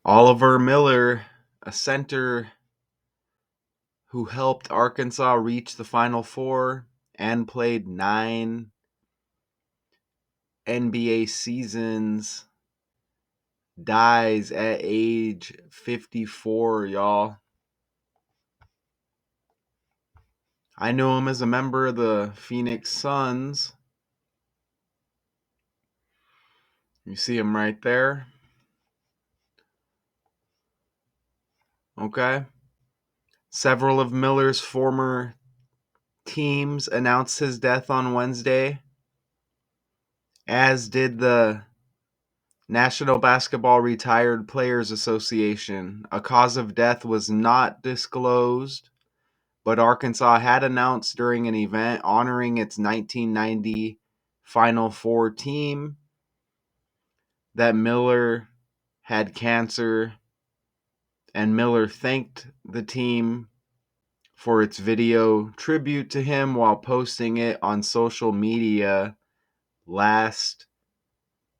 Oliver Miller, a center who helped Arkansas reach the Final Four and played 9 NBA seasons, dies at age 54, y'all. I knew him as a member of the Phoenix Suns. You see him right there. Okay. Several of Miller's former teams announced his death on Wednesday, as did the National Basketball Retired Players Association. A cause of death was not disclosed, but Arkansas had announced during an event honoring its 1990 Final Four team that Miller had cancer, and Miller thanked the team for its video tribute to him while posting it on social media last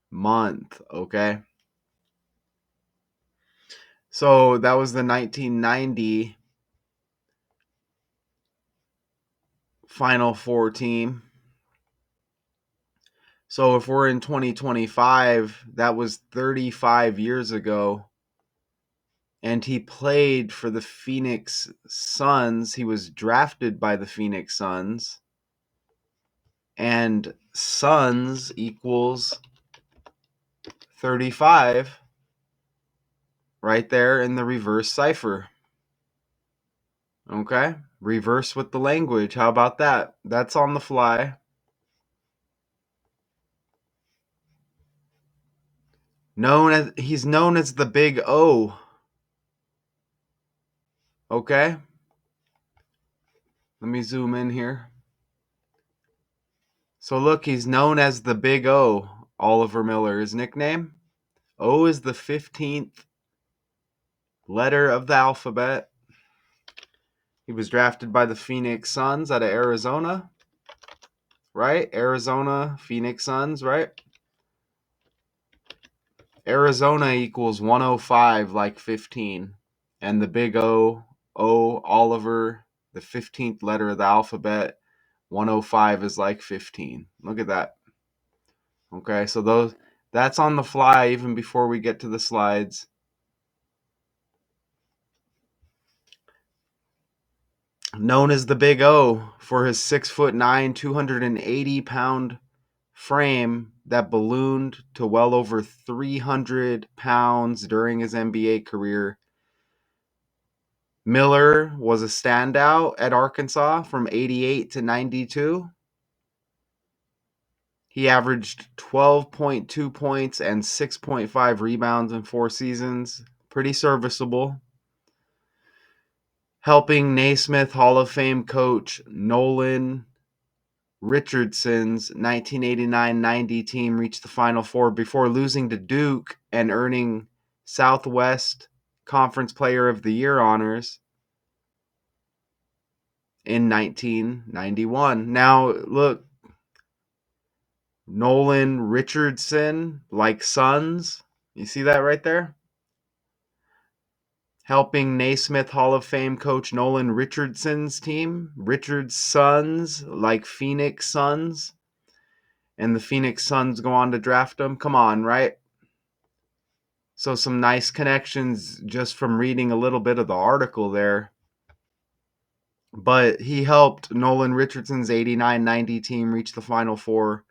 month, okay? So that was the 1990 Final Four team. So if we're in 2025, that was 35 years ago. And he played for the Phoenix Suns. He was drafted by the Phoenix Suns. And Suns equals 35 right there in the reverse cipher. Okay? Reverse with the language. How about that? That's on the fly. He's known as the Big O. Okay? Let me zoom in here. So look, he's known as the Big O, Oliver Miller. His nickname? O is the 15th letter of the alphabet. He was drafted by the Phoenix Suns out of Arizona. Right? Arizona, Phoenix Suns, right? Arizona equals 105 like 15. And the Big O, Oliver, the 15th letter of the alphabet, 105 is like 15. Look at that. Okay, so that's on the fly even before we get to the slides. Known as the Big O for his 6'9", 280-pound frame that ballooned to well over 300 pounds during his NBA career. Miller was a standout at Arkansas from 88 to 92. He averaged 12.2 points and 6.5 rebounds in 4 seasons. Pretty serviceable. Helping Naismith Hall of Fame coach Nolan Richardson's 1989-90 team reach the Final Four before losing to Duke and earning Southwest Conference Player of the Year honors in 1991. Now, look, Nolan Richardson, like Suns. You see that right there? Helping Naismith Hall of Fame coach Nolan Richardson's team. Richards Suns, like Phoenix Suns. And the Phoenix Suns go on to draft him. Come on, right? So some nice connections just from reading a little bit of the article there. But he helped Nolan Richardson's 89-90 team reach the Final Four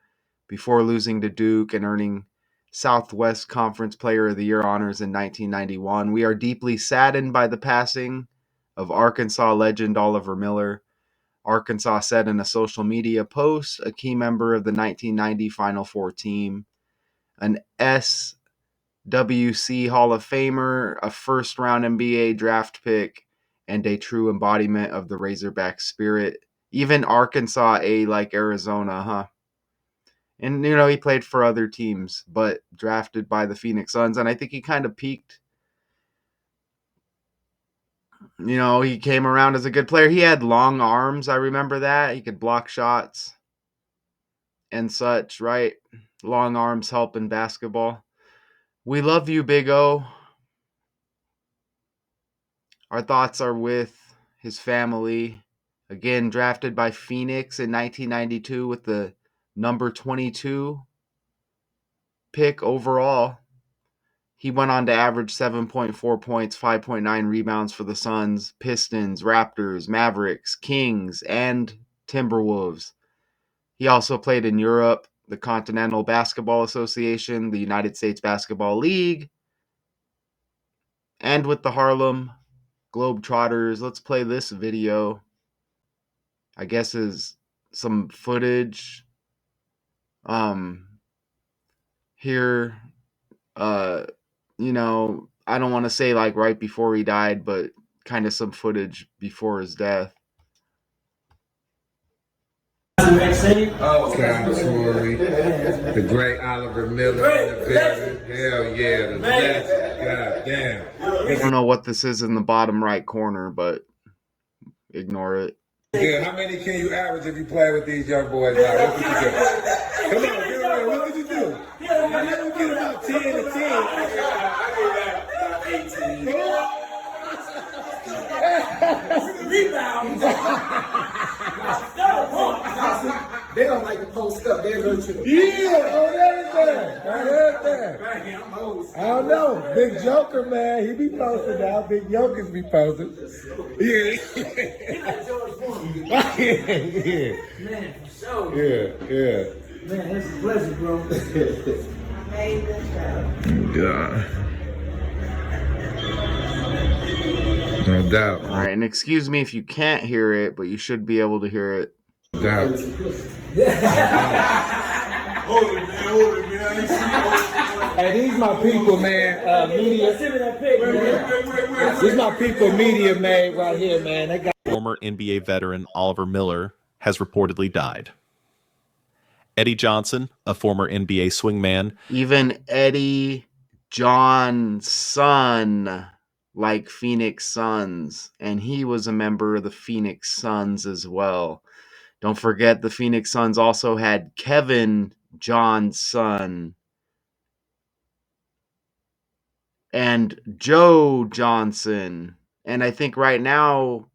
before losing to Duke and earning Southwest Conference Player of the Year honors in 1991. We are deeply saddened by the passing of Arkansas legend Oliver Miller. Arkansas said in a social media post, a key member of the 1990 Final Four team, an SWC Hall of Famer, a first-round NBA draft pick, and a true embodiment of the Razorback spirit. Even Arkansas, like Arizona, huh? And, he played for other teams, but drafted by the Phoenix Suns. And I think he kind of peaked. He came around as a good player. He had long arms. I remember that. He could block shots and such, right? Long arms help in basketball. We love you, Big O. Our thoughts are with his family. Again, drafted by Phoenix in 1992 with the number 22 pick overall. He went on to average 7.4 points, 5.9 rebounds for the Suns, Pistons, Raptors, Mavericks, Kings, and Timberwolves. He also played in Europe, the Continental Basketball Association, the United States Basketball League, and with the Harlem Globetrotters. Let's play this video. I guess is some footage here. I don't want to say like right before he died, but kind of some footage before his death. Oh, Contory, the great Oliver Miller in the building. Hell yeah, the best. God damn. I don't know what this is in the bottom right corner, but ignore it. Yeah, how many can you average if you play with these young boys now? What would you do? Come on, get away. What would you do? You don't get about 10 to 10. Rebounds. They don't like to post up. They hurt you. Yeah, on everything. On everything. I don't know. Big Joker, man. He be posted out. Big Jokers be posted. Yeah. Yeah. Man, for sure. Yeah. Man, it's a pleasure, bro. God. No doubt. All right, and excuse me if you can't hear it, but you should be able to hear it. No doubt. Hey, these my people, man. Media. These my people, media, man, right here, man. They got Former NBA veteran Oliver Miller has reportedly died. Eddie Johnson, a former NBA swingman, Even Eddie John's son, like Phoenix Suns, and he was a member of the Phoenix Suns as well. Don't forget the Phoenix Suns also had Kevin Johnson and Joe Johnson. And I think right now,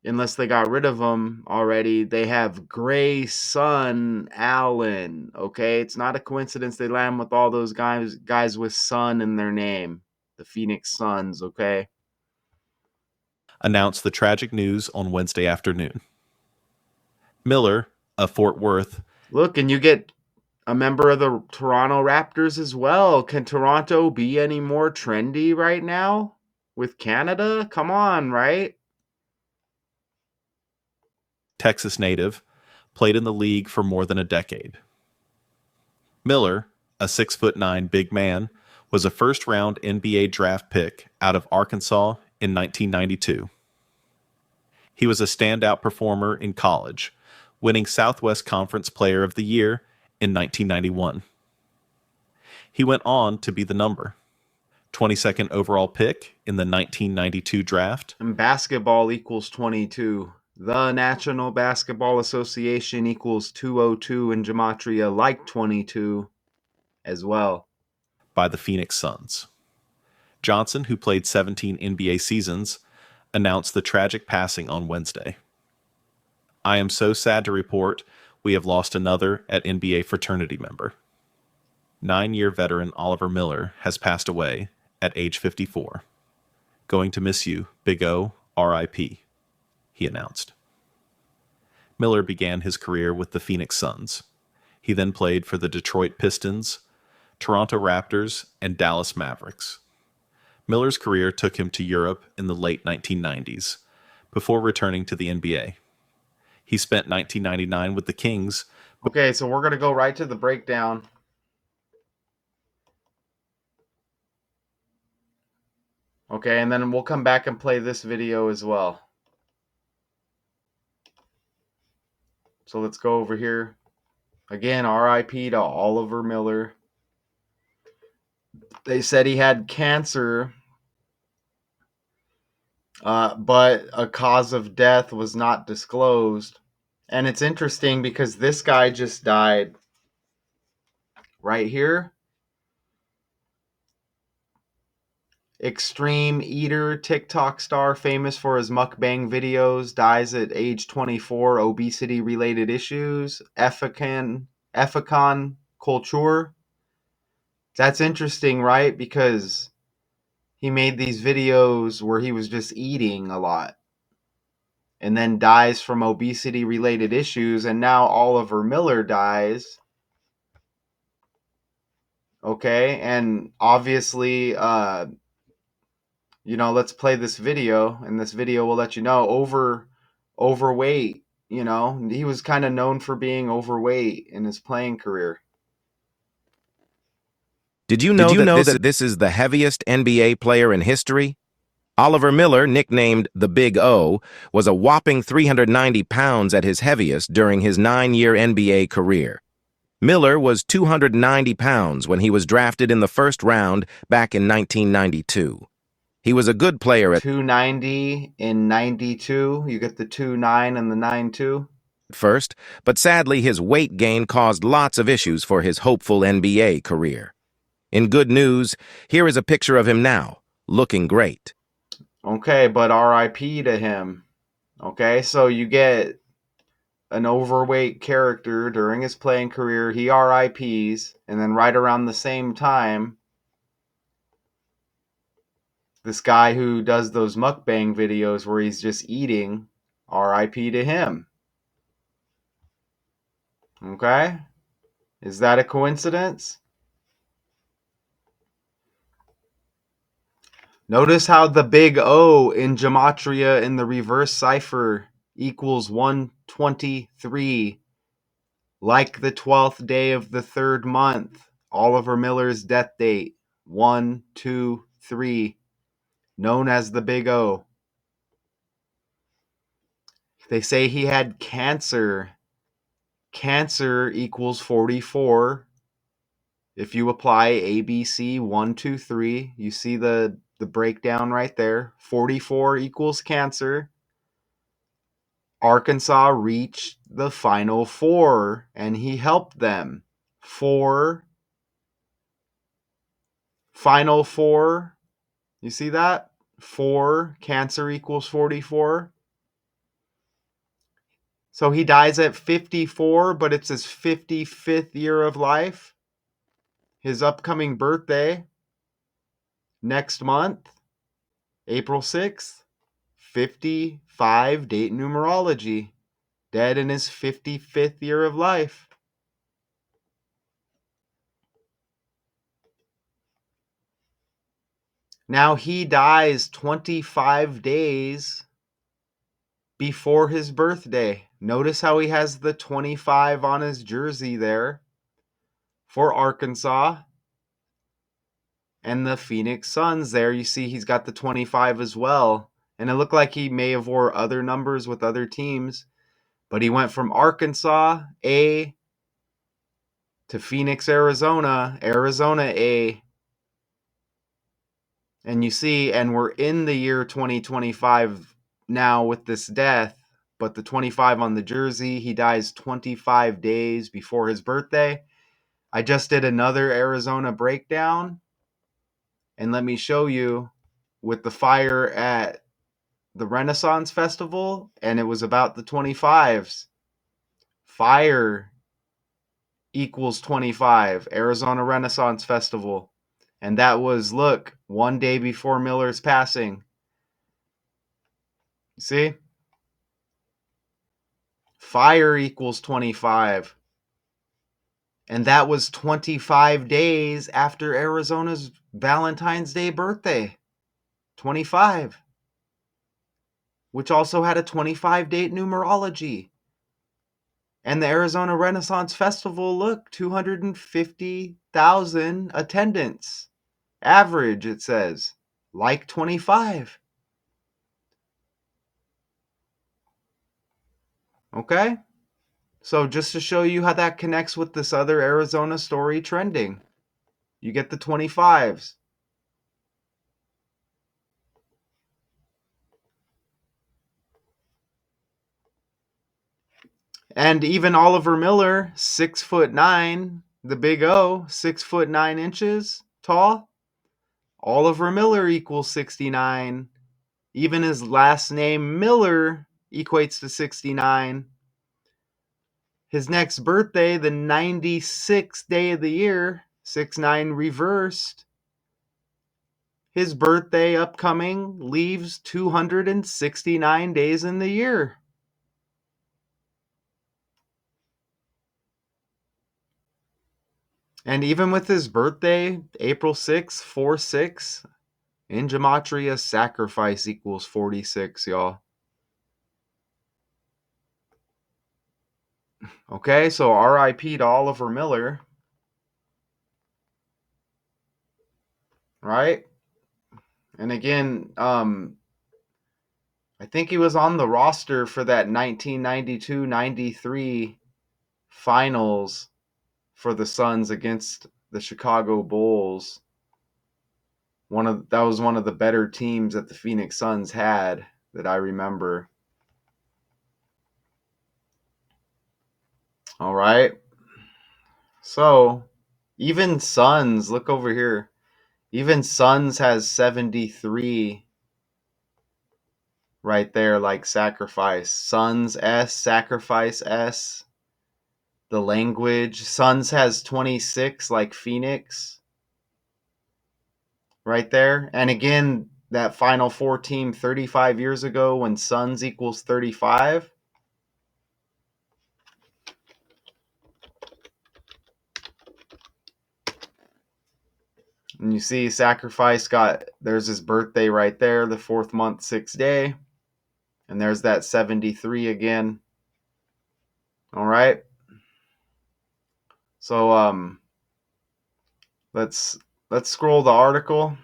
unless they got rid of him already, they have Grayson Allen. Okay, it's not a coincidence they land with all those guys with "son" in their name, the Phoenix Suns. Okay, announced the tragic news on Wednesday afternoon. Miller, of Fort Worth, look, and you get a member of the Toronto Raptors as well. Can Toronto be any more trendy right now with Canada? Come on, right? Texas native, played in the league for more than a decade. Miller, a 6'9" big man, was a first-round NBA draft pick out of Arkansas in 1992. He was a standout performer in college, winning Southwest Conference Player of the Year in 1991. He went on to be the number 22nd overall pick in the 1992 draft. And basketball equals 22. The National Basketball Association equals 202 in gematria, like 22 as well. By the Phoenix Suns. Johnson, who played 17 NBA seasons, announced the tragic passing on Wednesday. I am so sad to report we have lost another at NBA fraternity member. 9-year veteran Oliver Miller has passed away at age 54. Going to miss you, Big O, R.I.P., he announced. Miller began his career with the Phoenix Suns. He then played for the Detroit Pistons, Toronto Raptors, and Dallas Mavericks. Miller's career took him to Europe in the late 1990s, before returning to the NBA. He spent 1999 with the Kings. Okay, so we're going to go right to the breakdown. Okay, and then we'll come back and play this video as well. So let's go over here. Again, RIP to Oliver Miller. They said he had cancer, but a cause of death was not disclosed. And it's interesting because this guy just died right here. Extreme eater, TikTok star, famous for his mukbang videos, dies at age 24, obesity related issues. Ethicon culture. That's interesting, right? Because he made these videos where he was just eating a lot and then dies from obesity related issues. And now Oliver Miller dies. Okay. And obviously, let's play this video, and this video will let you know overweight. He was kind of known for being overweight in his playing career. Did you know that this is the heaviest NBA player in history? Oliver Miller, nicknamed the Big O, was a whopping 390 pounds at his heaviest during his 9-year NBA career. Miller was 290 pounds when he was drafted in the first round back in 1992. He was a good player at 290 in 92. You get the 2.9 and the 9.2. first, but sadly his weight gain caused lots of issues for his hopeful NBA career. In good news, here is a picture of him now, looking great. Okay, but RIP to him. Okay, so you get an overweight character during his playing career. He RIPs, and then right around the same time, this guy who does those mukbang videos where he's just eating, RIP to him. Okay? Is that a coincidence? Notice how the big O in gematria in the reverse cipher equals 123, like the 12th day of the third month. Oliver Miller's death date, 123, known as the big O. They say he had cancer. Cancer equals 44. If you apply ABC 123, you see the breakdown right there. 44 equals cancer. Arkansas reached the Final Four, and he helped them. Final Four. You see that? 4, cancer equals 44. So he dies at 54, but it's his 55th year of life. His upcoming birthday next month, April 6th, 55, date numerology. Dead in his 55th year of life. Now he dies 25 days before his birthday. Notice how he has the 25 on his jersey there for Arkansas. And the Phoenix Suns there, you see he's got the 25 as well. And it looked like he may have wore other numbers with other teams. But he went from Arkansas A to Phoenix, Arizona, Arizona A. And you see, and we're in the year 2025 now with this death, but the 25 on the jersey, he dies 25 days before his birthday. I just did another Arizona breakdown, and let me show you with the fire at the Renaissance Festival, and it was about the 25s. Fire equals 25, Arizona Renaissance Festival. And that was, look, one day before Miller's passing. See? Fire equals 25. And that was 25 days after Arizona's Valentine's Day birthday. 25. Which also had a 25 date numerology. And the Arizona Renaissance Festival, look, 250,000 attendance. Average, it says. Like 25. Okay? So just to show you how that connects with this other Arizona story trending. You get the 25s. And even Oliver Miller, 6'9", the big O, 6'9" tall. Oliver Miller equals 69. Even his last name, Miller, equates to 69. His next birthday, the 96th day of the year, 6-9 reversed. His birthday upcoming leaves 269 days in the year. And even with his birthday, April 6th, 4-6, in Gematria, sacrifice equals 46, y'all. Okay, so RIP to Oliver Miller. Right? And again, I think he was on the roster for that 1992-93 finals for the Suns against the Chicago Bulls. That was one of the better teams that the Phoenix Suns had that I remember. All right. So, even Suns, look over here. Even Suns has 73 right there, like sacrifice. Suns S, sacrifice S. The language. Suns has 26 like Phoenix right there. And again, that Final Four team 35 years ago when Suns equals 35. And you see Sacrifice there's his birthday right there, the 4th month, 6th day. And there's that 73 again. All right. So let's scroll the article.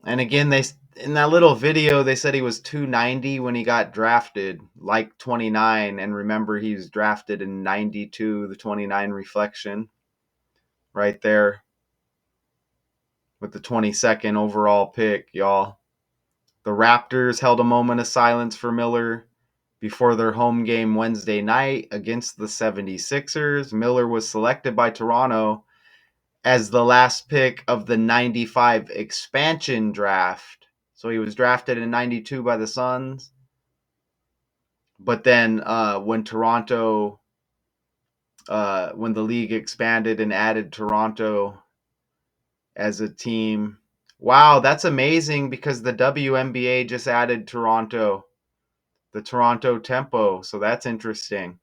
And again, in that little video they said he was 290 when he got drafted, like 29. And remember, he was drafted in 92, the 29 reflection right there with the 22nd overall pick, y'all. The Raptors held a moment of silence for Miller before their home game Wednesday night against the 76ers. Miller was selected by Toronto as the last pick of the 95 expansion draft. So he was drafted in 92 by the Suns. But then when the league expanded and added Toronto as a team. Wow, that's amazing because the WNBA just added Toronto, the Toronto Tempo. So that's interesting.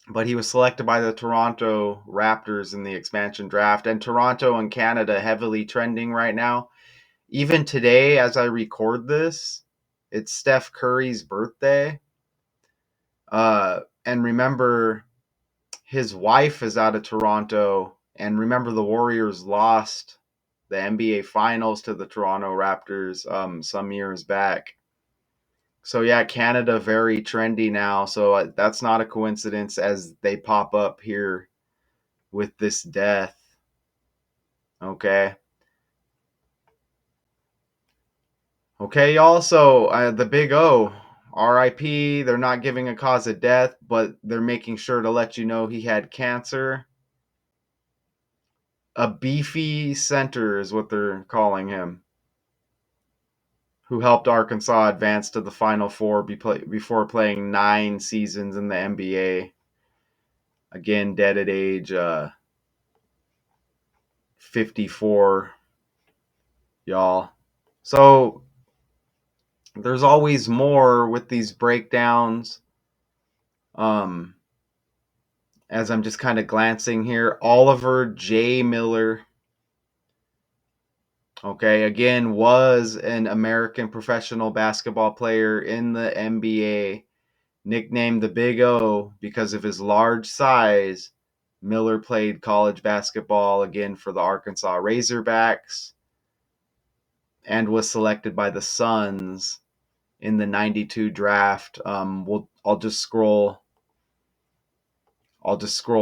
But he was selected by the Toronto Raptors in the expansion draft. And Toronto and Canada heavily trending right now. Even today, as I record this, it's Steph Curry's birthday. And remember, his wife is out of Toronto. And remember, the Warriors lost the NBA Finals to the Toronto Raptors some years back. So yeah, Canada very trendy now. So that's not a coincidence as they pop up here with this death. Okay. Okay, y'all. So the Big O, RIP. They're not giving a cause of death, but they're making sure to let you know he had cancer. A beefy center is what they're calling him, who helped Arkansas advance to the Final Four before playing 9 seasons in the NBA. Again, dead at age 54, y'all. So there's always more with these breakdowns. As I'm just kind of glancing here, Oliver J. Miller, okay, again, was an American professional basketball player in the NBA, nicknamed the Big O because of his large size. Miller played college basketball again for the Arkansas Razorbacks and was selected by the Suns in the 92 draft. I'll just scroll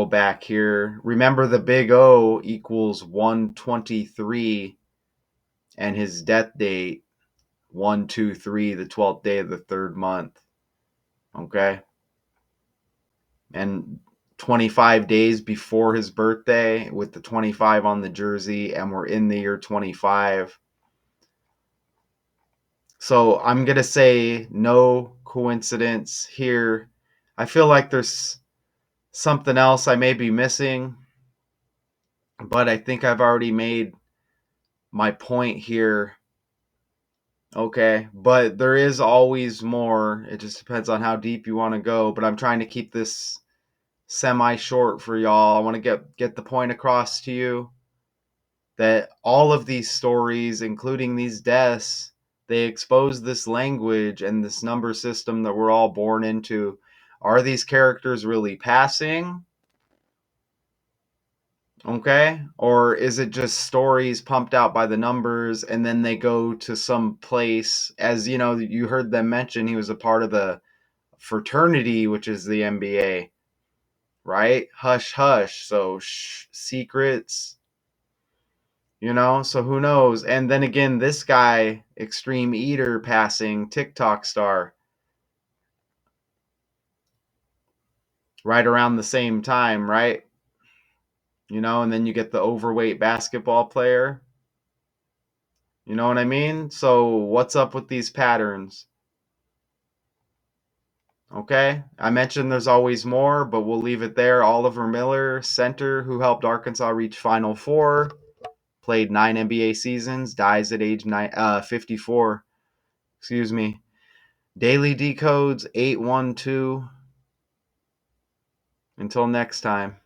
back here. Remember, the Big O equals 123 and his death date 123, the 12th day of the 3rd month. Okay. And 25 days before his birthday with the 25 on the jersey, and we're in the year 25. So I'm going to say no coincidence here. I feel like there's something else I may be missing, but I think I've already made my point here. Okay, but there is always more. It just depends on how deep you want to go, but I'm trying to keep this semi short for y'all. I want to get the point across to you that all of these stories, including these deaths, they expose this language and this number system that we're all born into. Are these characters really passing? Okay? Or is it just stories pumped out by the numbers and then they go to some place? As you know, you heard them mention he was a part of the fraternity, which is the NBA, right? Hush, hush. So, secrets, so who knows? And then again, this guy, Extreme Eater, passing TikTok star, right around the same time, right? And then you get the overweight basketball player. You know what I mean? So what's up with these patterns? Okay, I mentioned there's always more, but we'll leave it there. Oliver Miller, center, who helped Arkansas reach Final Four, played 9 NBA seasons, dies at age 54. Excuse me. Daily Decodes 812. Until next time.